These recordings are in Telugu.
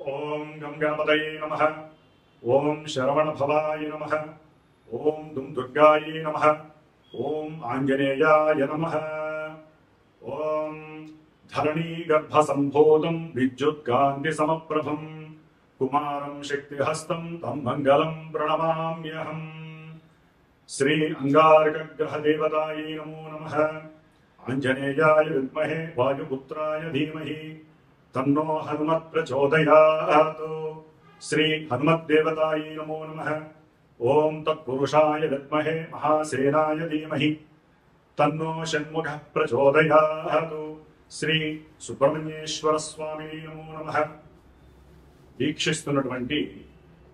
ఓం గం గణపతయే నమః. ఓం శరవణభవాయ నమః. ఓం దుం దుర్గాయే నమః. ఓం ఆంజనేయాయ నమః. ఓం ధరణీగర్భసంభూతం విద్యుత్కాంతి సమప్రభం కుమారం శక్తిహస్తం తం మంగళం ప్రణమామ్యహం. శ్రీ అంగారకగ్రహదేవతాయే నమో నమః. ఆంజనేయాయ విద్మహే వాయుపుత్రాయ ధీమహి తన్నో హనుమత్ ప్రచోదయాత్. శ్రీ హనుమద్దేవతాయే నమో నమః. ఓం తత్పురుషాయ విద్మహే మహాసేనాయ ధీమహి తన్నో షణ్ముఖః ప్రచోదయాత్. శ్రీ సుబ్రహ్మణ్యేశ్వర స్వామి నమో నమః. వీక్షిస్తున్నటువంటి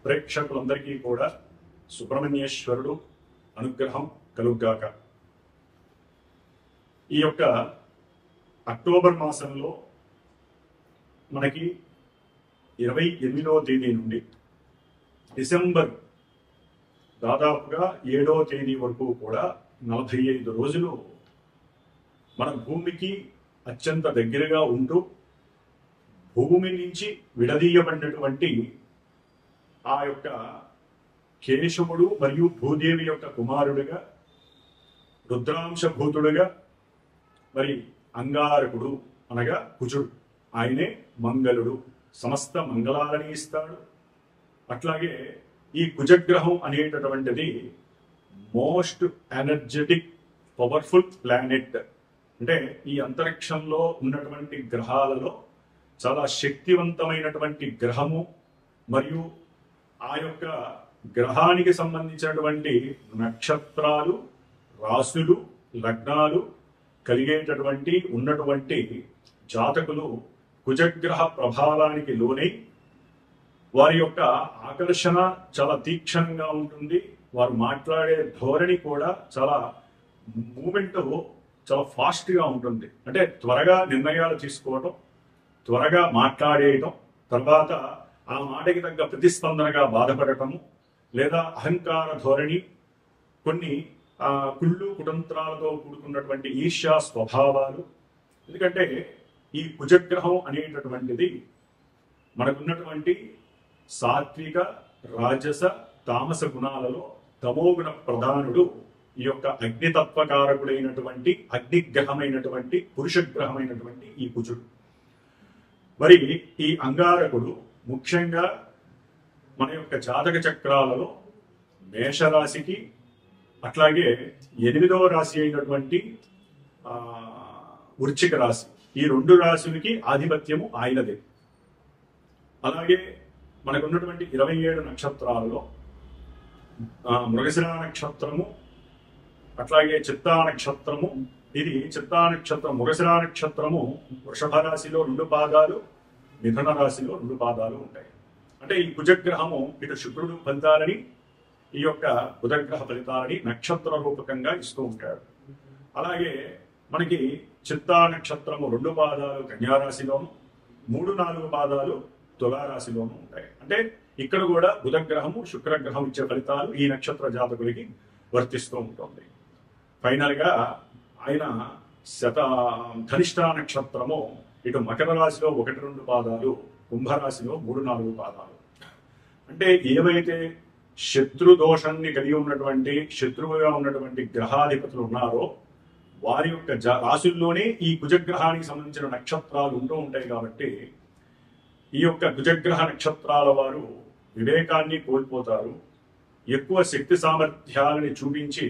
ప్రేక్షకులందరికీ కూడా సుబ్రహ్మణ్యేశ్వరుడు అనుగ్రహం కలుగ్గాక. ఈ యొక్క అక్టోబర్ మాసంలో మనకి 28వ తేదీ నుండి డిసెంబర్ దాదాపుగా 7వ తేదీ వరకు కూడా 45 రోజులు మన భూమికి అత్యంత దగ్గరగా ఉంటూ భూమి నుంచి విడదీయబడినటువంటి ఆ యొక్క కేశవుడు మరియు భూదేవి యొక్క కుమారుడుగా రుద్రాంశభూతుడుగా మరి అంగారకుడు అనగా కుజుడు, ఆయనే మంగళుడు, సమస్త మంగళాలని ఇస్తాడు. అట్లాగే ఈ కుజగ్రహం అనేటటువంటిది మోస్ట్ ఎనర్జెటిక్ పవర్ఫుల్ ప్లానెట్. అంటే ఈ అంతరిక్షంలో ఉన్నటువంటి గ్రహాలలో చాలా శక్తివంతమైనటువంటి గ్రహము. మరియు ఆ యొక్క గ్రహానికి సంబంధించినటువంటి నక్షత్రాలు, రాశులు, లగ్నాలు కలిగేటటువంటి ఉన్నటువంటి జాతకులు కుజగ్రహ ప్రభావానికి లోనై వారి యొక్క ఆకర్షణ చాలా తీక్షణంగా ఉంటుంది. వారు మాట్లాడే ధోరణి కూడా చాలా మూమెంట్ చాలా ఫాస్ట్ గా ఉంటుంది. అంటే త్వరగా నిర్ణయాలు తీసుకోవటం, త్వరగా మాట్లాడేయటం, తర్వాత ఆ మాటకి తగ్గ ప్రతిస్పందనగా బాధపడటము, లేదా అహంకార ధోరణి, కొన్ని కుళ్ళు కుతంత్రాలతో కూడుకున్నటువంటి ఈర్ష్యా స్వభావాలు. ఎందుకంటే ఈ కుజగ్రహం అనేటటువంటిది మనకున్నటువంటి సాత్విక, రాజస, తామస గుణాలలో తమోగుణ ప్రధానుడు ఈ యొక్క అగ్నితత్వకారకుడైనటువంటి అగ్నిగ్రహమైనటువంటి పురుషగ్రహమైనటువంటి ఈ కుజుడు. మరి ఈ అంగారకుడు ముఖ్యంగా మన యొక్క జాతక చక్రాలలో మేషరాశికి, అట్లాగే 8వ రాశి అయినటువంటి వృశ్చిక రాశి, ఈ 2 రాశులకి ఆధిపత్యము ఆయనదే. అలాగే మనకున్నటువంటి 27 నక్షత్రాలలో మృగశిర నక్షత్రము, అట్లాగే చిత్తా నక్షత్రము, ఇది చిత్తా నక్షత్రం, మృగశిర నక్షత్రము వృషభ రాశిలో 2 పాదాలు, మిథున రాశిలో 2 పాదాలు ఉంటాయి. అంటే ఈ కుజగ్రహము ఇటు శుక్రుడు ఫలితాలని, ఈ యొక్క బుధగ్రహ ఫలితాలని నక్షత్ర రూపకంగా ఇస్తూ ఉంటాడు. అలాగే మనకి చిత్తా నక్షత్రము 2 పాదాలు కన్యారాశిలోను, 3-4 పాదాలు తులారాశిలోనూ ఉంటాయి. అంటే ఇక్కడ కూడా బుధగ్రహము, శుక్రగ్రహం ఇచ్చే ఫలితాలు ఈ నక్షత్ర జాతకులకి వర్తిస్తూ ఉంటుంది. ఫైనల్ గా ఆయన ధనిష్ట నక్షత్రము ఇటు మకర రాశిలో 1-2 పాదాలు, కుంభరాశిలో 3-4 పాదాలు. అంటే ఏవైతే శత్రు దోషాన్ని కలిగి ఉన్నటువంటి, శత్రువుగా ఉన్నటువంటి గ్రహాధిపతులు ఉన్నారో వారి యొక్క రాశుల్లోనే ఈ కుజగ్రహానికి సంబంధించిన నక్షత్రాలు ఉంటూ ఉంటాయి. కాబట్టి ఈ యొక్క కుజగ్రహ నక్షత్రాల వారు వివేకాన్ని కోల్పోతారు, ఎక్కువ శక్తి సామర్థ్యాలని చూపించి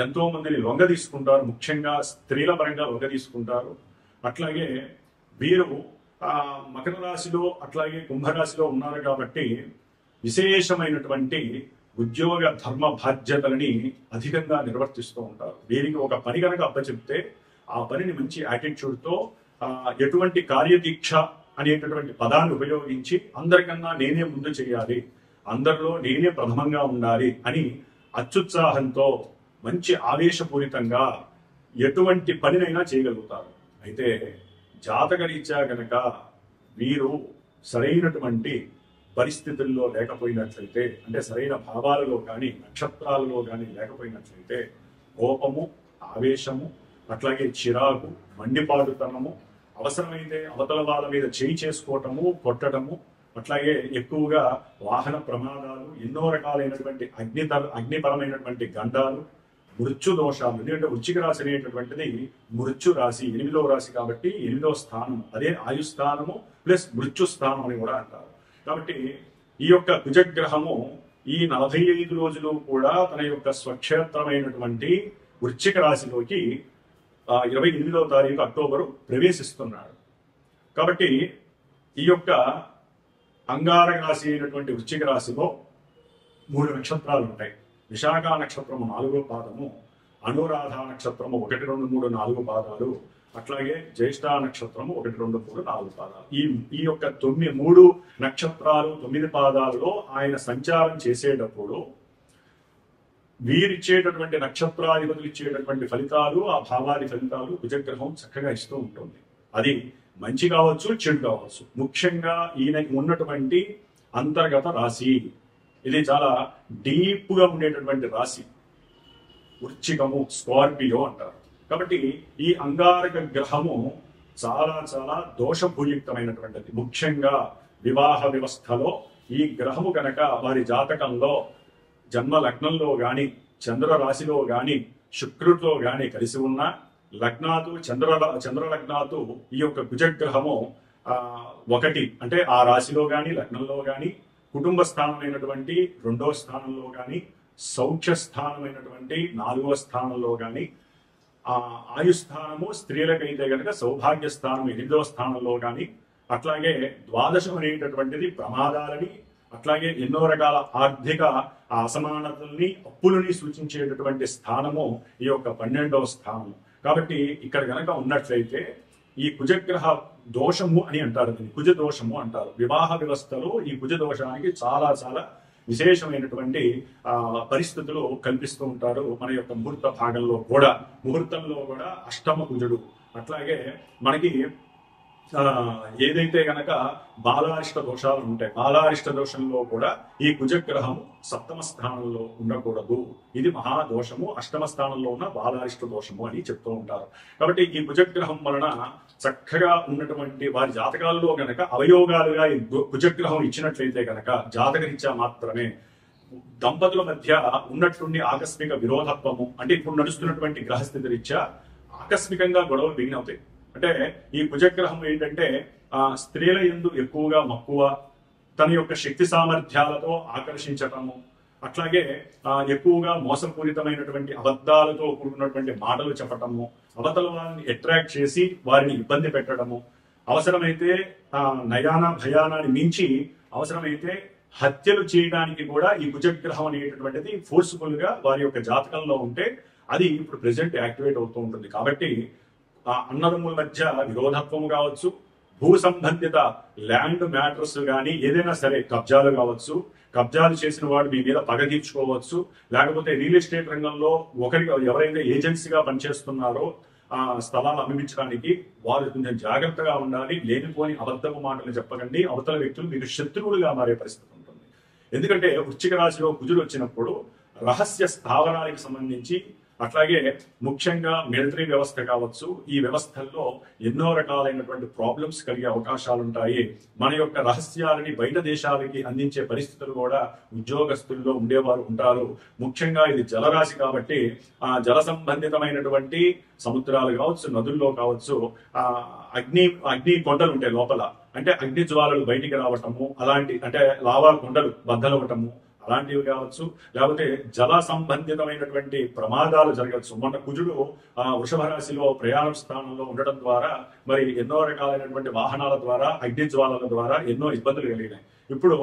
ఎంతో మందిని లొంగ తీసుకుంటారు, ముఖ్యంగా స్త్రీల పరంగా లొంగ తీసుకుంటారు. అట్లాగే వీరు మకర రాశిలో అట్లాగే కుంభరాశిలో ఉన్నారు కాబట్టి విశేషమైనటువంటి ఉద్యోగ ధర్మ బాధ్యతలని అధికంగా నిర్వర్తిస్తూ ఉంటారు. వీరికి ఒక పని కనుక అప్పచెప్తే ఆ పనిని మంచి యాటిట్యూడ్తో, ఎటువంటి కార్యదీక్ష అనేటటువంటి పదాన్ని ఉపయోగించి అందరికన్నా నేనే ముందు చేయాలి, అందరిలో నేనే ప్రథమంగా ఉండాలి అని అత్యుత్సాహంతో, మంచి ఆవేశపూరితంగా ఎటువంటి పనినైనా చేయగలుగుతారు. అయితే జాతకరీత్యా గనక వీరు సరైనటువంటి పరిస్థితుల్లో లేకపోయినట్లయితే, అంటే సరైన భావాలలో కానీ నక్షత్రాలలో కానీ లేకపోయినట్లయితే కోపము, ఆవేశము, అట్లాగే చిరాకు, మండిపాడుతనము, అవసరమైతే అవతల వాళ్ళ మీద చేయి చేసుకోవటము, కొట్టడము, అట్లాగే ఎక్కువగా వాహన ప్రమాదాలు, ఎన్నో రకాలైనటువంటి అగ్నిపరమైనటువంటి గండాలు, మృత్యు దోషాలు. ఎందుకంటే వృశ్చిక రాశి అనేటటువంటిది మృత్యు రాశి, 8వ రాశి కాబట్టి 8వ స్థానం, అదే ఆయుస్థానము ప్లస్ మృత్యు స్థానం అని కూడా అంటారు. కాబట్టి ఈ యొక్క కుజగ్రహము ఈ 45 రోజులు కూడా తన యొక్క స్వక్షేత్రమైనటువంటి వృశ్చిక రాశిలోకి 28వ తారీఖు అక్టోబరు ప్రవేశిస్తున్నాడు. కాబట్టి ఈ యొక్క అంగారక రాశి అయినటువంటి వృశ్చిక రాశిలో 3 నక్షత్రాలు ఉంటాయి. విశాఖ నక్షత్రము 4వ పాదము, అనురాధ నక్షత్రము 1, 2, 3, 4 పాదాలు, అట్లాగే జ్యేష్ఠ నక్షత్రము 1, 2, 3, 4 పాదాలు. ఈ యొక్క 3 నక్షత్రాలు 9 పాదాలలో ఆయన సంచారం చేసేటప్పుడు వీరిచ్చేటటువంటి నక్షత్రాధిపతులు ఇచ్చేటటువంటి ఫలితాలు, ఆ భావాది ఫలితాలు కుజగ్రహం చక్కగా ఇస్తూ ఉంటుంది. అది మంచి కావచ్చు, చెడు కావచ్చు. ముఖ్యంగా ఈయన ఉన్నటువంటి అంతర్గత రాశి ఇది చాలా డీప్ గా ఉండేటటువంటి రాశి వృశ్చికము, స్కార్పియో అంటారు. కాబట్టి ఈ అంగారక గ్రహము చాలా చాలా దోషభూయుక్తమైనటువంటిది. ముఖ్యంగా వివాహ వ్యవస్థలో ఈ గ్రహము కనుక వారి జాతకంలో జన్మ లగ్నంలో గాని, చంద్ర రాశిలో గాని, శుక్రుడితో గాని కలిసి ఉన్న లగ్నాతు చంద్ర లగ్నాతు ఈ యొక్క కుజగ్రహము 1 అంటే ఆ రాశిలో గాని, లగ్నంలో గాని, కుటుంబ స్థానమైనటువంటి 2వ స్థానంలో గాని, సౌఖ్య స్థానమైనటువంటి 4వ స్థానంలో గాని, ఆయుస్థానము స్త్రీలకైతే కనుక సౌభాగ్య స్థానం 8వ స్థానంలో గాని, అట్లాగే ద్వాదశం అనేటటువంటిది ప్రమాదాలని, అట్లాగే ఎన్నో రకాల ఆర్థిక అసమానతల్ని, అప్పులని సూచించేటటువంటి స్థానము ఈ యొక్క 12వ స్థానము. కాబట్టి ఇక్కడ గనక ఉన్నట్లయితే ఈ కుజగ్రహ దోషము అని అంటారు, కుజ దోషము అంటారు. వివాహ వ్యవస్థలో ఈ కుజ దోషానికి చాలా చాలా విశేషమైనటువంటి పరిస్థితులు కల్పిస్తూ ఉంటారు. మన యొక్క ముహూర్తంలో కూడా అష్టమ కుజుడు. అట్లాగే మనకి ఏదైతే గనక బాలారిష్ట దోషాలు ఉంటాయి, బాలారిష్ట దోషంలో కూడా ఈ కుజగ్రహము 7వ స్థానంలో ఉండకూడదు. ఇది మహాదోషము. 8వ స్థానంలో ఉన్న బాలారిష్ట దోషము అని చెప్తూ ఉంటారు. కాబట్టి ఈ కుజగ్రహం వలన చక్కగా ఉన్నటువంటి వారి జాతకాల్లో గనక అవయోగాలుగా ఈ కుజగ్రహం ఇచ్చినట్లయితే గనక జాతకరీత్యా మాత్రమే దంపతుల మధ్య ఉన్నటువంటి ఆకస్మిక విరోధత్వము, అంటే ఇప్పుడు నడుస్తున్నటువంటి గ్రహస్థితి రీత్యా ఆకస్మికంగా గొడవలు బిగినవుతాయి. అంటే ఈ కుజగ్రహం ఏంటంటే స్త్రీల యందు ఎక్కువగా మక్కువ, తన యొక్క శక్తి సామర్థ్యాలతో ఆకర్షించటము, అట్లాగే ఎక్కువగా మోసపూరితమైనటువంటి అబద్ధాలతో కూడుకున్నటువంటి మాటలు చెప్పటము, అవతల వారిని అట్రాక్ట్ చేసి వారిని ఇబ్బంది పెట్టడము, అవసరమైతే నయాన భయానాన్ని మించి అవసరమైతే హత్యలు చేయడానికి కూడా ఈ కుజగ్రహం అనేటటువంటిది ఫోర్స్ఫుల్ గా వారి యొక్క జాతకంలో ఉంటే అది ఇప్పుడు ప్రెసెంట్ యాక్టివేట్ అవుతూ ఉంటుంది. కాబట్టి అన్నదమ్ముల మధ్య విరోధత్వము కావచ్చు, భూ సంబంధిత ల్యాండ్ మ్యాటర్స్ కానీ ఏదైనా సరే, కబ్జాలు కావచ్చు, కబ్జాలు చేసిన వాడు మీ మీద పగ తీర్చుకోవచ్చు, లేకపోతే రియల్ ఎస్టేట్ రంగంలో ఎవరైతే ఏజెన్సీగా పనిచేస్తున్నారో స్థలాలు అమ్మించడానికి వారు కొంచెం జాగ్రత్తగా ఉండాలి. లేనిపోని అబద్ధపు మాటలు చెప్పకండి. అవతల వ్యక్తులు మీకు శత్రువులుగా మారే పరిస్థితి ఉంటుంది. ఎందుకంటే వృశ్చిక రాశిలో కుజుడు వచ్చినప్పుడు రహస్య స్థావరానికి సంబంధించి, అట్లాగే ముఖ్యంగా మిలిటరీ వ్యవస్థ కావచ్చు, ఈ వ్యవస్థల్లో ఎన్నో రకాలైనటువంటి ప్రాబ్లమ్స్ కలిగే అవకాశాలు ఉంటాయి. మన యొక్క రహస్యాలని బయట దేశాలకి అందించే పరిస్థితులు కూడా ఉద్యోగస్తుల్లో ఉండేవారు ఉంటారు. ముఖ్యంగా ఇది జలరాశి కాబట్టి జల సంబంధితమైనటువంటి సముద్రాలు కావచ్చు, నదుల్లో కావచ్చు, అగ్ని కొండలు ఉంటాయి లోపల, అంటే అగ్ని జ్వాలలు బయటికి రావటము, అలాంటి అంటే లావా కొండలు బద్దలవటము అలాంటివి కావచ్చు, లేకపోతే జల సంబంధితమైనటువంటి ప్రమాదాలు జరగవచ్చు. మొన్న కుజుడు వృషభ రాశిలో ప్రయాణ స్థానంలో ఉండటం ద్వారా మరి ఎన్నో రకాలైనటువంటి వాహనాల ద్వారా, అగ్ని జ్వాలల ద్వారా ఎన్నో ఇబ్బందులు కలిగినాయి. ఇప్పుడు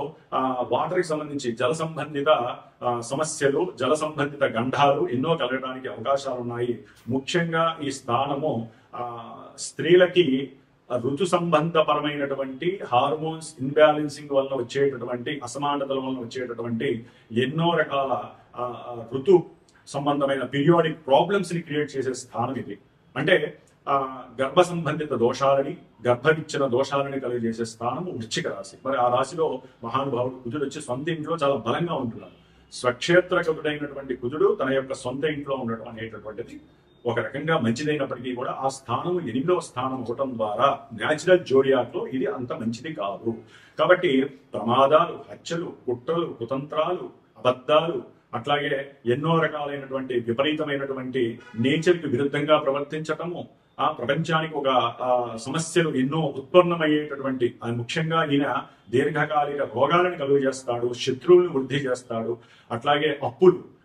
వాటర్కి సంబంధించి జల సంబంధిత సమస్యలు, జల సంబంధిత గండాలు ఎన్నో కలగడానికి అవకాశాలు ఉన్నాయి. ముఖ్యంగా ఈ స్థానము స్త్రీలకి ఋతు సంబంధపరమైనటువంటి హార్మోన్స్ ఇన్బ్యాలెన్సింగ్ వల్ల వచ్చేటటువంటి అసమానతల వల్ల వచ్చేటటువంటి ఎన్నో రకాల ఋతు సంబంధమైన పీరియాడిక్ ప్రాబ్లమ్స్ ని క్రియేట్ చేసే స్థానం ఇది. అంటే గర్భ సంబంధిత దోషాలని, గర్భవిచ్ఛిన్న దోషాలని కలిగజేసే స్థానము వృశ్చిక రాశి. మరి ఆ రాశిలో మహానుభావుడు కుజుడు వచ్చి సొంత ఇంట్లో చాలా బలంగా ఉంటున్నాడు. స్వక్షేత్రకుడైనటువంటి కుజుడు తన యొక్క సొంత ఇంట్లో ఉండడం అనేటటువంటిది ఒక రకంగా మంచిదైనప్పటికీ కూడా ఆ స్థానం 8వ స్థానం అవటం ద్వారా న్యాచురల్ జోడియాక్ లో ఇది అంత మంచిది కాదు. కాబట్టి ప్రమాదాలు, హత్యలు, కుట్రలు, కుతంత్రాలు, అబద్ధాలు, అట్లాగే ఎన్నో రకాలైనటువంటి విపరీతమైనటువంటి నేచర్కి విరుద్ధంగా ప్రవర్తించటము, ఆ ప్రపంచానికి ఒక సమస్యలు ఎన్నో ఉత్పన్నమయ్యేటటువంటి ముఖ్యంగా ఈయన దీర్ఘకాలిక రోగాలను కలుగజేస్తాడు, శత్రువులను వృద్ధి చేస్తాడు. అట్లాగే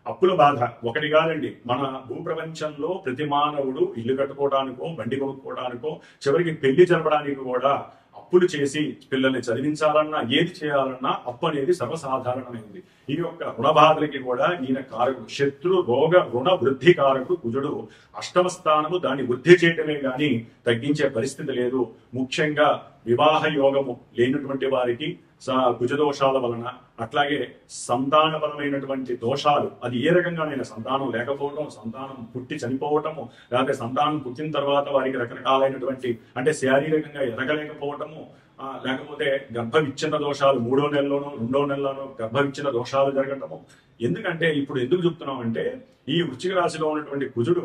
అప్పుల బాధ ఒకటి కాదండి. మన భూప్రపంచంలో ప్రతి మానవుడు ఇల్లు కట్టుకోవడానికో, బండి కొనుక్కోవడానికో, చివరికి పెళ్లి జరపడానికి కూడా అప్పులు చేసి పిల్లల్ని చదివించాలన్నా, ఏది చేయాలన్నా అప్పు అనేది సర్వసాధారణమైంది. ఈ యొక్క రుణ బాధలకి కూడా ఈయన కారకుడు. శత్రు రోగ రుణ వృద్ధి కారకుడు కుజుడు. 8వ స్థానము దాన్ని వృద్ధి చేయటమే గాని తగ్గించే పరిస్థితి లేదు. ముఖ్యంగా వివాహ యోగము లేనటువంటి వారికి కుజదోషాల వలన, అట్లాగే సంతానపరమైనటువంటి దోషాలు, అది ఏ రకంగానైనా సంతానం లేకపోవటం, సంతానం పుట్టి చనిపోవటము, లేకపోతే సంతానం పుట్టిన తర్వాత వారికి రకరకాలైనటువంటి అంటే శారీరకంగా ఎదగలేకపోవటము, లేకపోతే గర్భ విచ్ఛిన్న దోషాలు 3వ నెలలోనో 2వ నెలలోనో గర్భ విచ్ఛిన్న దోషాలు జరగటము. ఎందుకంటే ఇప్పుడు ఎందుకు చెప్తున్నాం అంటే ఈ వృశ్చిక రాశిలో ఉన్నటువంటి కుజుడు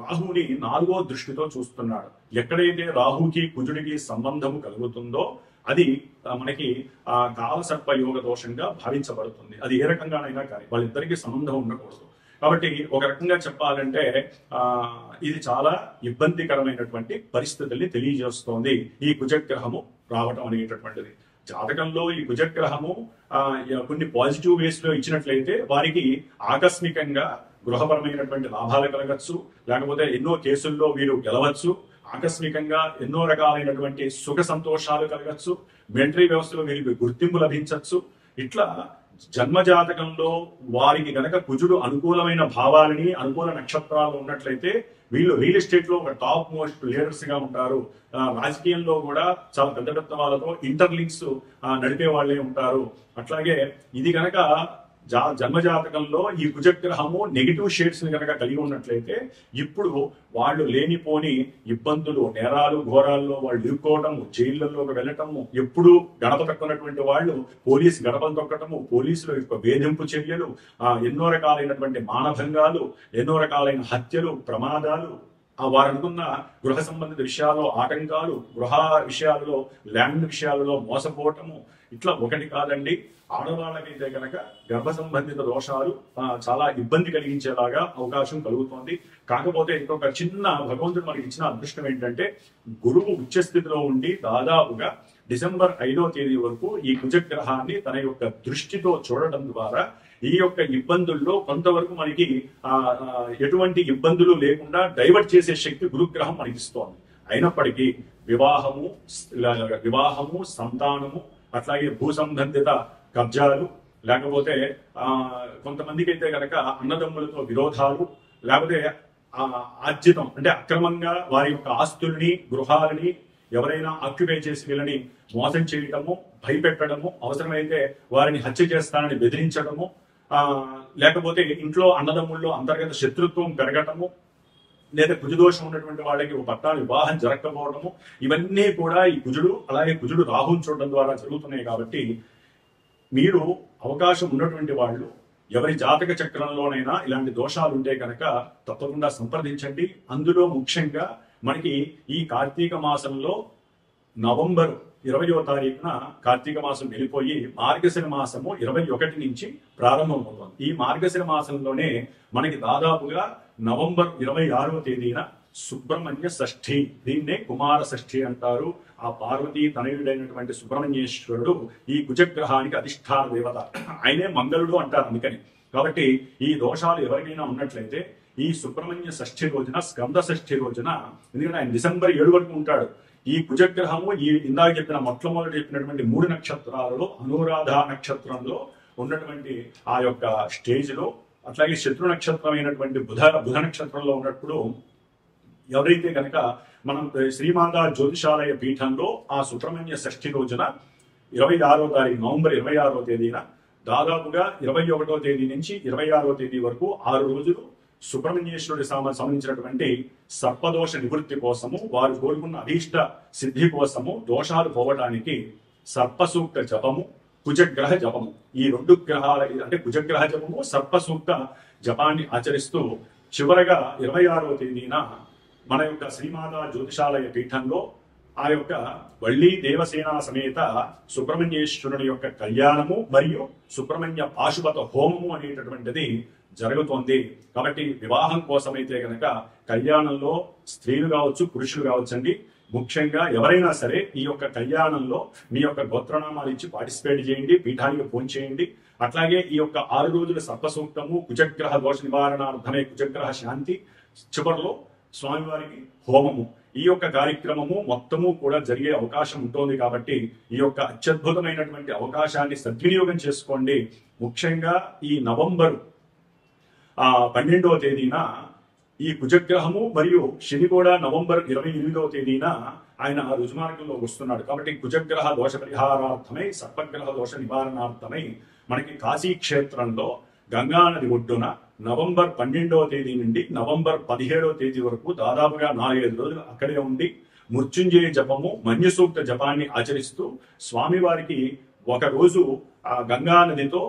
రాహుని 4వ దృష్టితో చూస్తున్నాడు. ఎక్కడైతే రాహుకి కుజుడికి సంబంధము కలుగుతుందో అది మనకి కాలసర్ప యోగ దోషంగా భావించబడుతుంది. అది ఏ రకంగానైనా కానీ వాళ్ళిద్దరికీ సంబంధం ఉండకూడదు. కాబట్టి ఒక రకంగా చెప్పాలంటే ఇది చాలా ఇబ్బందికరమైనటువంటి పరిస్థితుల్ని తెలియజేస్తోంది ఈ కుజగ్రహము రావటం అనేటటువంటిది. జాతకంలో ఈ కుజగ్రహము కొన్ని పాజిటివ్ వేస్ లో ఇచ్చినట్లయితే వారికి ఆకస్మికంగా గృహపరమైనటువంటి లాభాలు కలగచ్చు, లేకపోతే ఎన్నో కేసుల్లో వీరు గెలవచ్చు, ఆకస్మికంగా ఎన్నో రకాలైనటువంటి సుఖ సంతోషాలు కలగచ్చు, మిలిటరీ వ్యవస్థలో వీరికి గుర్తింపు లభించవచ్చు. ఇట్లా జన్మజాతకంలో వారికి గనక కుజుడు అనుకూలమైన భావాలని, అనుకూల నక్షత్రాలు ఉన్నట్లయితే వీళ్ళు రియల్ ఎస్టేట్ లో ఒక టాప్ మోస్ట్ లీడర్స్ గా ఉంటారు. రాజకీయంలో కూడా చాలా పెద్ద పెద్ద వాళ్ళతో ఇంటర్లింక్స్ నడిపే వాళ్ళే ఉంటారు. అట్లాగే ఇది గనక జన్మజాతకంలో ఈ కుజగ్రహము నెగిటివ్ షేడ్స్ ని కనుక కలిగి ఉన్నట్లయితే ఇప్పుడు వాళ్ళు లేనిపోని ఇబ్బందులు, నేరాలు, ఘోరాల్లో వాళ్ళు ఇరుక్కోవటము, జైళ్లలోకి వెళ్ళటము, ఎప్పుడు గడప తొక్కనటువంటి వాళ్ళు పోలీసు గడపలు తొక్కటము, పోలీసుల యొక్క వేధింపు చర్యలు, ఎన్నో రకాలైనటువంటి మానభంగాలు, ఎన్నో రకాలైన హత్యలు, ప్రమాదాలు, వారు అనుకున్న గృహ సంబంధిత విషయాల్లో ఆటంకాలు, గృహ విషయాలలో, ల్యాండ్ విషయాలలో మోసపోవటము, ఇట్లా ఒకటి కాదండి. ఆడవాళ్ళకైతే కనుక గర్భ సంబంధిత దోషాలు చాలా ఇబ్బంది కలిగించేలాగా అవకాశం కలుగుతోంది. కాకపోతే ఇంకొక చిన్న భగవంతుడు మనకి ఇచ్చిన అదృష్టం ఏంటంటే గురువు ఉచ్చస్థితిలో ఉండి దాదాపుగా డిసెంబర్ 5వ తేదీ వరకు ఈ కుజగ్రహాన్ని తన యొక్క దృష్టితో చూడడం ద్వారా ఈ యొక్క ఇబ్బందుల్లో కొంతవరకు మనకి ఎటువంటి ఇబ్బందులు లేకుండా డైవర్ట్ చేసే శక్తి గురుగ్రహం మనకి ఇస్తోంది. అయినప్పటికీ వివాహము, సంతానము, అట్లాగే భూ సంబంధిత కబ్జాలు, లేకపోతే కొంతమందికి అయితే కనుక అన్నదమ్ములతో విరోధాలు, లేకపోతే ఆర్జితం అంటే అక్రమంగా వారి యొక్క ఆస్తుల్ని, గృహాలని ఎవరైనా ఆక్యుపై చేసి వీళ్ళని మోసం చేయటము, భయపెట్టడము, అవసరమైతే వారిని హత్య చేస్తానని బెదిరించడము, లేకపోతే ఇంట్లో అన్నదమ్ముల్లో అంతర్గత శత్రుత్వం పెరగటము, లేదా కుజదోషం ఉన్నటువంటి వాళ్ళకి ఒక పట్టాలు వివాహం జరగకపోవడము, ఇవన్నీ కూడా ఈ కుజుడు అలాగే కుజుడు రాహుని చూడడం ద్వారా జరుగుతున్నాయి. కాబట్టి మీరు అవకాశం ఉన్నటువంటి వాళ్ళు ఎవరి జాతక చక్రంలోనైనా ఇలాంటి దోషాలు ఉంటే కనుక తప్పకుండా సంప్రదించండి. అందులో ముఖ్యంగా మనకి ఈ కార్తీక మాసంలో నవంబర్ 20వ తారీఖున కార్తీక మాసం వెళ్ళిపోయి మార్గశిర మాసము 21 నుంచి ప్రారంభమవుతుంది. ఈ మార్గశిర మాసంలోనే మనకి దాదాపుగా నవంబర్ 26వ తేదీన సుబ్రహ్మణ్య షష్ఠి, దీన్నే కుమార షష్ఠి అంటారు. ఆ పార్వతీ తనయుడైనటువంటి సుబ్రహ్మణ్యేశ్వరుడు ఈ కుజగ్రహానికి అధిష్టాన దేవత, ఆయనే మంగళుడు అంటారు అందుకని. కాబట్టి ఈ దోషాలు ఎవరికైనా ఉన్నట్లయితే ఈ సుబ్రహ్మణ్య షష్ఠి రోజున, స్కంద షష్ఠి రోజున, ఎందుకంటే ఆయన డిసెంబర్ 7 వరకు ఉంటాడు. ఈ కుజగ్రహము ఈ ఇందాక చెప్పిన మొట్టమొదటి చెప్పినటువంటి 3 నక్షత్రాలలో అనురాధ నక్షత్రంలో ఉన్నటువంటి ఆ యొక్క స్టేజ్ లో, అట్లాగే శత్రు నక్షత్రమైనటువంటి బుధ నక్షత్రంలో ఉన్నప్పుడు ఎవరైతే కనుక మనం శ్రీమాతా జ్యోతిషాలయ పీఠంలో ఆ సుబ్రహ్మణ్య షష్ఠి రోజున 26వ తారీఖు నవంబర్ 26వ తేదీన దాదాపుగా 21వ తేదీ నుంచి 26వ తేదీ వరకు 6 రోజులు సుబ్రహ్మణ్యేశ్వరుడి సంబంధించినటువంటి సర్పదోష నివృత్తి కోసము, వారు కోరుకున్న అభీష్ట సిద్ధి కోసము, దోషాలు పోవడానికి సర్పసూక్త జపము, కుజగ్రహ జపము, ఈ 2 గ్రహాల అంటే కుజగ్రహ జపము, సర్పసూక్త జపాన్ని ఆచరిస్తూ చివరగా 26వ తేదీన మన యొక్క శ్రీమాతా జ్యోతిషాలయ పీఠంలో ఆ యొక్క వళ్ళీ దేవసేన సమేత సుబ్రహ్మణ్యేశ్వరుని యొక్క కళ్యాణము మరియు సుబ్రహ్మణ్య పాశుపత హోమము అనేటటువంటిది జరుగుతోంది. కాబట్టి వివాహం కోసమైతే గనక కళ్యాణంలో స్త్రీలు కావచ్చు, పురుషులు కావచ్చండి, ముఖ్యంగా ఎవరైనా సరే ఈ యొక్క కళ్యాణంలో మీ యొక్క గోత్రనామాలు ఇచ్చి పార్టిసిపేట్ చేయండి, పీఠానికి ఫోన్ చేయండి. అట్లాగే ఈ యొక్క 6 రోజుల సర్పసూక్తము, కుజగ్రహ దోష నివారణార్థమే కుజగ్రహ శాంతి, చివరిలో స్వామివారికి హోమము, ఈ యొక్క కార్యక్రమము మొత్తము కూడా జరిగే అవకాశం ఉంటుంది. కాబట్టి ఈ యొక్క అత్యద్భుతమైనటువంటి అవకాశాన్ని సద్వినియోగం చేసుకోండి. ముఖ్యంగా ఈ నవంబర్ 12వ తేదీన ఈ కుజగ్రహము మరియు శని కూడా నవంబర్ 28వ తేదీన ఆయన రుజుమార్గంలో వస్తున్నాడు. కాబట్టి కుజగ్రహ దోష పరిహారార్థమై, సర్పగ్రహ దోష నివారణార్థమై మనకి కాశీ క్షేత్రంలో గంగానది ఒడ్డున నవంబర్ 12వ తేదీ నుండి నవంబర్ 17వ తేదీ వరకు దాదాపుగా 4-5 రోజులు అక్కడే ఉండి మృత్యుంజయ జపము, మన్యసూక్త జపాన్ని ఆచరిస్తూ స్వామివారికి ఒక రోజు ఆ గంగానదితో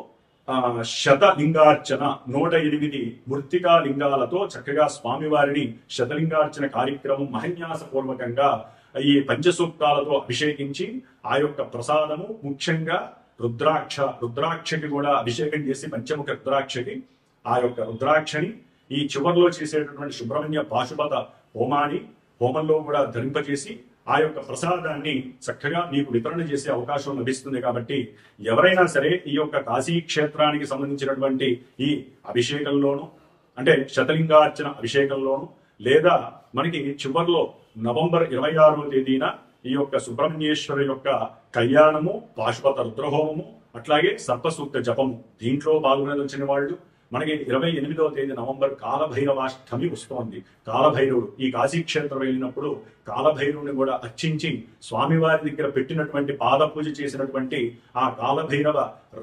శతలింగార్చన 108 మృత్తికా లింగాలతో చక్కగా స్వామివారిని శతలింగార్చన కార్యక్రమం మహన్యాసపూర్వకంగా ఈ పంచసూక్తాలతో అభిషేకించి ఆ యొక్క ప్రసాదము, ముఖ్యంగా రుద్రాక్షకి కూడా అభిషేకం చేసి పంచముఖ రుద్రాక్షకి ఆ యొక్క రుద్రాక్షని ఈ చివరిలో చేసేటటువంటి సుబ్రహ్మణ్య పాశుపత హోమంలో కూడా ధరింపజేసి ఆ యొక్క ప్రసాదాన్ని చక్కగా మీకు వితరణ చేసే అవకాశం లభిస్తుంది. కాబట్టి ఎవరైనా సరే ఈ యొక్క కాశీ క్షేత్రానికి సంబంధించినటువంటి ఈ అభిషేకంలోను, అంటే శతలింగార్చన అభిషేకంలోను, లేదా మనకి చివరిలో నవంబర్ 26వ తేదీన ఈ యొక్క సుబ్రహ్మణ్యేశ్వర యొక్క కళ్యాణము, పాశుపత రుద్రహోమము, అట్లాగే సర్పసూక్త జపము, దీంట్లో పాల్గొనదలిచిన వాళ్ళు మనకి 28వ తేదీ నవంబర్ కాలభైరవాష్టమి వస్తోంది. కాలభైరవుడు ఈ కాశీ క్షేత్రం వెళ్ళినప్పుడు కాలభైరవుని కూడా అర్చించి స్వామివారి దగ్గర పెట్టినటువంటి పాద పూజ చేసినటువంటి ఆ కాలభైరవ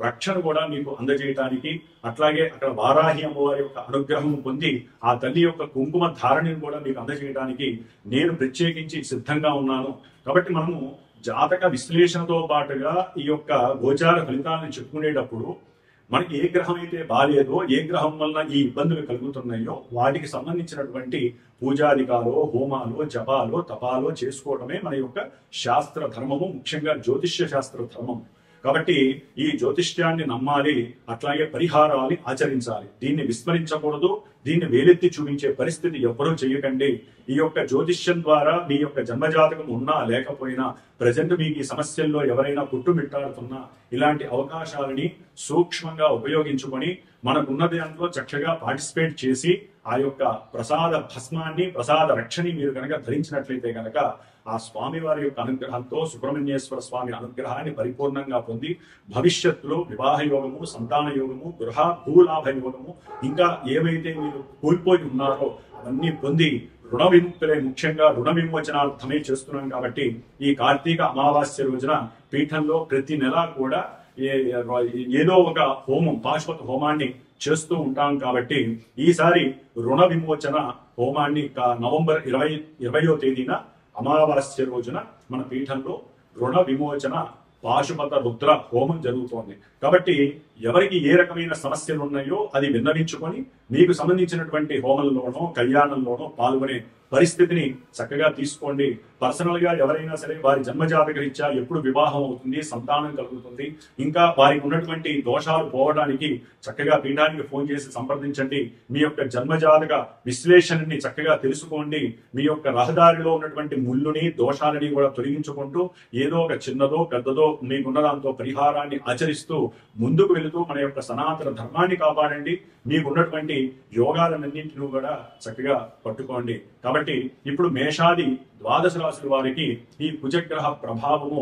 రక్షణ కూడా మీకు అందజేయటానికి, అట్లాగే అక్కడ వారాహి అమ్మవారి యొక్క అనుగ్రహం పొంది ఆ తల్లి యొక్క కుంకుమ ధారణను కూడా మీకు అందజేయడానికి నేను ప్రత్యేకించి సిద్ధంగా ఉన్నాను. కాబట్టి మనము జాతక విశ్లేషణతో పాటుగా ఈ యొక్క గోచార ఫలితాలను చెప్పుకునేటప్పుడు మనకి ఏ గ్రహం అయితే బాలేదో, ఏ గ్రహం వలన ఈ ఇబ్బందులు కలుగుతున్నాయో వాటికి సంబంధించినటువంటి పూజాధికాలో, హోమాలో, జపాలో, తపాలో చేసుకోవడమే మన యొక్క శాస్త్ర ధర్మము, ముఖ్యంగా జ్యోతిష్య శాస్త్ర ధర్మం. కాబట్టి ఈ జ్యోతిష్యాన్ని నమ్మాలి, అట్లాగే పరిహారాన్ని ఆచరించాలి. దీన్ని విస్మరించకూడదు, దీన్ని వేలెత్తి చూపించే పరిస్థితి ఎవ్వరూ చేయకండి. ఈ యొక్క జ్యోతిష్యం ద్వారా మీ యొక్క జన్మజాతకం ఉన్నా లేకపోయినా, ప్రజెంట్ మీకు ఈ సమస్యల్లో ఎవరైనా పుట్టుమిట్టాడుతున్నా ఇలాంటి అవకాశాలని సూక్ష్మంగా ఉపయోగించుకొని మనకున్న దాంట్లో చక్కగా పార్టిసిపేట్ చేసి ఆ యొక్క ప్రసాద భస్మాన్ని, ప్రసాద రక్షని మీరు కనుక ధరించినట్లయితే కనుక ఆ స్వామి వారి యొక్క అనుగ్రహంతో, సుబ్రహ్మణ్యేశ్వర స్వామి అనుగ్రహాన్ని పరిపూర్ణంగా పొంది భవిష్యత్తులో వివాహ యోగము, సంతాన యోగము, గృహ భూలాభ యోగము, ఇంకా ఏవైతే మీరు కోల్పోయి ఉన్నారో అవన్నీ పొంది రుణ విముక్తులే, ముఖ్యంగా రుణ విమోచనార్థమే చేస్తున్నాం. కాబట్టి ఈ కార్తీక అమావాస్య రోజున పీఠంలో ప్రతి నెల కూడా ఏదో ఒక హోమం, పాశుపత హోమాన్ని చేస్తూ ఉంటాం. కాబట్టి ఈసారి రుణ విమోచన హోమాన్ని నవంబర్ 20వ తేదీన అమావాస్య రోజున మన పీఠంలో రుణ విమోచన పాశుపత రుద్ర హోమం జరుగుతోంది. కాబట్టి ఎవరికి ఏ రకమైన సమస్యలు ఉన్నాయో అది విన్నవించుకొని మీకు సంబంధించినటువంటి హోమంలోనో, కళ్యాణంలోనో పాల్గొనే పరిస్థితిని చక్కగా తీసుకోండి. పర్సనల్ గా ఎవరైనా సరే వారి జన్మజాతక రీత్యా ఎప్పుడు వివాహం అవుతుంది, సంతానం కలుగుతుంది, ఇంకా వారికి ఉన్నటువంటి దోషాలు పోవడానికి చక్కగా పీఠానికి ఫోన్ చేసి సంప్రదించండి. మీ యొక్క జన్మజాతక విశ్లేషణని చక్కగా తెలుసుకోండి. మీ యొక్క రహదారిలో ఉన్నటువంటి ముళ్ళుని, దోషాలని కూడా తొలగించుకుంటూ ఏదో ఒక చిన్నదో పెద్దదో మీకున్న దాంతో పరిహారాన్ని ఆచరిస్తూ ముందుకు వెళుతూ మన యొక్క సనాతన ధర్మాన్ని కాపాడండి. మీకున్నటువంటి యోగాలన్నింటినీ కూడా చక్కగా పట్టుకోండి. కాబట్టి ఇప్పుడు మేషాది ద్వాదశ రాశుల వారికి ఈ కుజగ్రహ ప్రభావము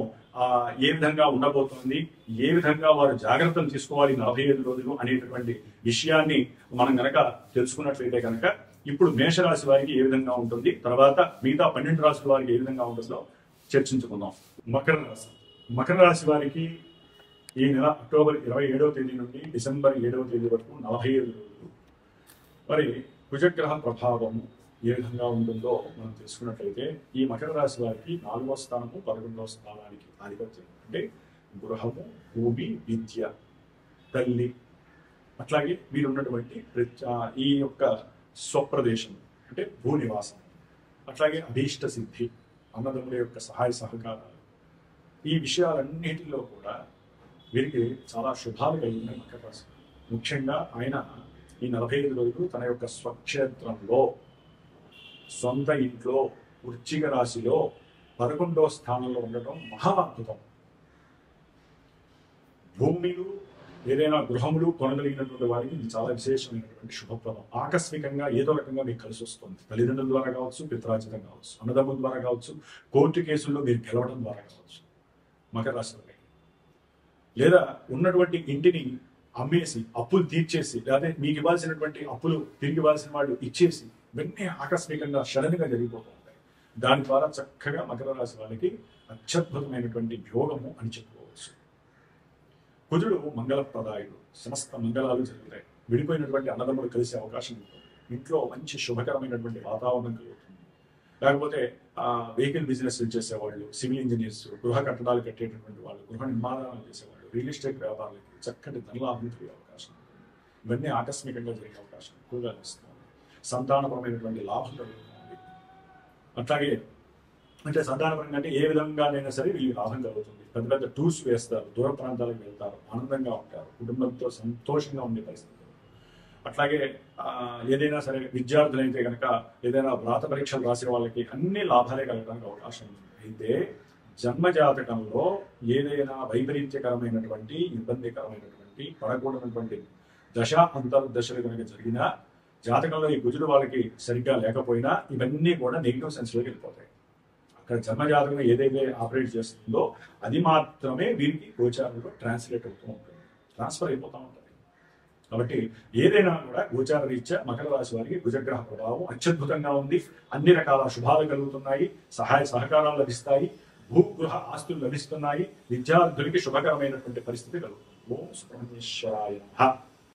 ఏ విధంగా ఉండబోతోంది, ఏ విధంగా వారు జాగ్రత్తలు తీసుకోవాలి 45 రోజులు అనేటటువంటి విషయాన్ని మనం గనక తెలుసుకున్నట్లయితే కనుక ఇప్పుడు మేషరాశి వారికి ఏ విధంగా ఉంటుంది, తర్వాత మిగతా 12 రాశుల వారికి ఏ విధంగా ఉంటుందో చర్చించుకుందాం. మకర రాశి వారికి ఈ నెల అక్టోబర్ 27వ తేదీ నుండి డిసెంబర్ 7వ తేదీ వరకు 45 రోజులు మరి కుజగ్రహ ప్రభావము ఏ విధంగా ఉంటుందో మనం తెలుసుకున్నట్లయితే ఈ మకర రాశి వారికి 4వ స్థానము 11వ స్థానానికి ఆధిపత్యం, అంటే గృహము, భూమి, విద్య, తల్లి, అట్లాగే వీరున్నటువంటి ఈ యొక్క స్వప్రదేశం అంటే భూనివాసం, అట్లాగే అభీష్ట సిద్ధి, అన్నదమ్ముల యొక్క సహాయ సహకారాలు, ఈ విషయాలన్నిటిలో కూడా వీరికి చాలా శుభాలు కలిగినాయి మకర రాశి. ముఖ్యంగా ఆయన ఈ 45 రోజులు తన యొక్క స్వక్షేత్రంలో, సొంత ఇంట్లో, వృశ్చిక రాశిలో 11వ స్థానంలో ఉండటం మహా అద్భుతం. భూమిలు ఏదైనా గృహములు కొనగలిగినటువంటి వారికి ఇది చాలా విశేషమైనటువంటి శుభప్రదం. ఆకస్మికంగా ఏదో రకంగా మీకు కలిసి వస్తుంది. తల్లిదండ్రుల ద్వారా కావచ్చు, పిత్రార్జితం కావచ్చు, అన్నదమ్ముల ద్వారా కావచ్చు, కోర్టు కేసుల్లో మీరు గెలవడం ద్వారా కావచ్చు మకర రాశి వారికి. లేదా ఉన్నటువంటి ఇంటిని అమ్మేసి అప్పులు తీర్చేసి, లేదా మీకు ఇవ్వాల్సినటువంటి అప్పులు తిరిగి ఇవ్వాల్సిన వాళ్ళు ఇచ్చేసి, ఇవన్నీ ఆకస్మికంగా సడన్గా జరిగిపోతూ ఉంటాయి. దాని ద్వారా చక్కగా మకర రాశి వాళ్ళకి అత్యద్భుతమైనటువంటి యోగము అని చెప్పుకోవచ్చు. కుజుడు మంగళప్రదాయుడు, సమస్త మంగళాలు జరుగుతాయి. విడిపోయినటువంటి అన్నదమ్ములు కలిసే అవకాశం ఉంటుంది. ఇంట్లో మంచి శుభకరమైనటువంటి వాతావరణం కలుగుతుంది. లేకపోతే వెహికల్ బిజినెస్ చేసేవాళ్ళు, సివిల్ ఇంజనీర్స్, గృహ కట్టడాలు కట్టేటటువంటి వాళ్ళు, గృహ నిర్మాణాలు చేసేవాళ్ళు, రియల్ ఎస్టేట్ వ్యాపారులకి చక్కటి ధనలాభం కలిగే అవకాశం ఉంటుంది. ఇవన్నీ ఆకస్మికంగా జరిగే అవకాశం ఎక్కువగా ఇస్తుంది. సంతానపరమైనటువంటి లాభం కలుగుతుంది. అట్లాగే అంటే సంతానపరంగా అంటే ఏ విధంగానైనా సరే వీళ్ళు లాభం కలుగుతుంది. పెద్ద పెద్ద టూర్స్ వేస్తారు, దూర ప్రాంతాలకు వెళ్తారు, ఆనందంగా ఉంటారు, కుటుంబంతో సంతోషంగా ఉండే పరిస్థితులు. అట్లాగే ఏదైనా సరే విద్యార్థులైతే కనుక ఏదైనా వ్రాత పరీక్షలు రాసే వాళ్ళకి అన్ని లాభాలే కలగడానికి అవకాశం ఉంది. అయితే జన్మజాతకంలో ఏదైనా వైపరీత్యకరమైనటువంటి, ఇబ్బందికరమైనటువంటి, పడకూడనటువంటి దశ అంతర్దశలు కనుక జరిగినా, జాతకంలో ఈ కుజుడు వాళ్ళకి సరిగ్గా లేకపోయినా ఇవన్నీ కూడా నెగిటివ్ సెన్స్లోకి వెళ్ళిపోతాయి. అక్కడ జన్మజాతకం ఏదైతే ఆపరేట్ చేస్తుందో అది మాత్రమే వీరికి గోచారంలో ట్రాన్స్లేట్ అవుతూ ఉంటుంది, ట్రాన్స్ఫర్ అయిపోతూ ఉంటుంది. కాబట్టి ఏదైనా కూడా గోచార రీత్యా మకర రాశి వారికి కుజగ్రహ ప్రభావం అత్యద్భుతంగా ఉంది. అన్ని రకాల శుభాలు కలుగుతున్నాయి, సహాయ సహకారాలు లభిస్తాయి, భూగృహ ఆస్తులు లభిస్తున్నాయి, విద్యార్థులకి శుభకరమైనటువంటి పరిస్థితి కలుగుతుంది. ఓం సుబ్రహ్మణ్యేశ్వరాయ నమః.